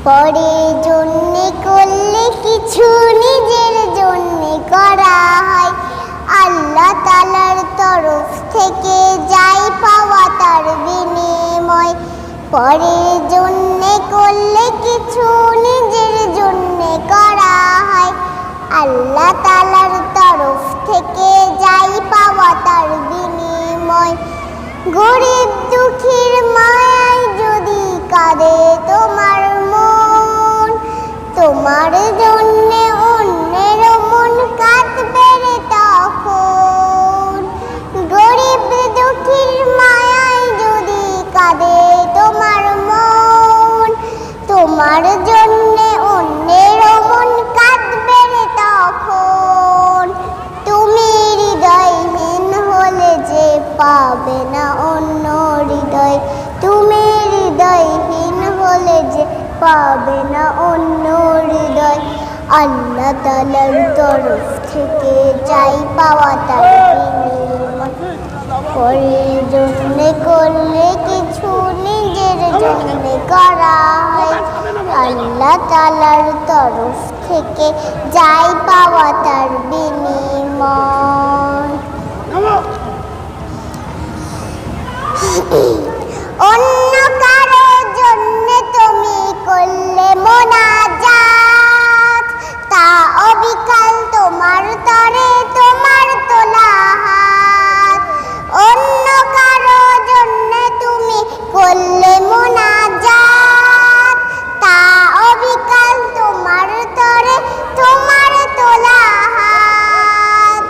পরের জন্যে করলে কিছু নিজের জন্যে করা হয়। আল্লাহ তাআলার তরফ থেকে যাই পাওয়া তার বিনিময়। পরের জন্যে করলে কিছু নিজের জন্যে করা হয়। আল্লাহ তাআলার তরফ থেকে যাই পাওয়া তার বিনিময়। গরিব দুঃখীর মায়ায় যদি কাঁদে তোমার মন, তোমার জন্যে অন্যের মন কাঁদবে রে তখন। গরিব দুঃখীর মায়ায় যদি কাঁদে তোমার মন, তোমার জন্যে অন্যের মন কাঁদবে রে তখন। তুমি হৃদয়হীন হলে যে পাবে না অন্য হৃদয়, তুমি হৃদয়হীন হলে যে পাবে না অন্য হৃদয়। আল্লাহ তাআলার তরফ থেকে যাই পাওয়া তার বিনিময়। পরের জন্যে করলে কিছু নিজের জন্যে করা হয়। আল্লাহ তাআলার তরফ থেকে যাই পাওয়া তার বিনিময়। অন্য কারো জন্যে তুমি করলে মোনাজাত, তা অবিকাল তোমার তরে তোমার তোলা হাত। অন্য কারো জন্যে তুমি করলে মোনাজাত, তা অবিকাল তোমার তরে তোমার তোলা হাত।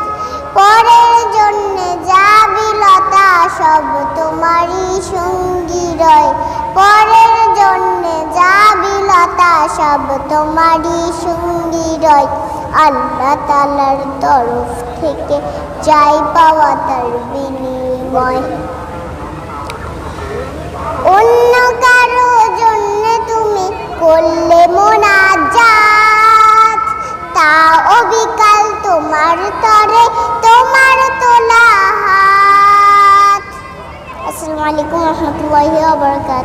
পরের জন্যে যা বিলাতা সব তোমারই সঙ্গী রয়। পরের জন্যে যা বিলাতা সব তোমারই সঙ্গী রয়। আল্লাহ তাআলার তরফ থেকে যাই পাওয়া তার বিনিময়। অন্য কারো জন্যে তুমি করলে মোনাজাত, তা অবিকাল তোমার তরে তোমার তোলা হাত। আসসালামু আলাইকুম ওয়া রাহমাতুল্লাহি ওয়া বারাকাতুহু।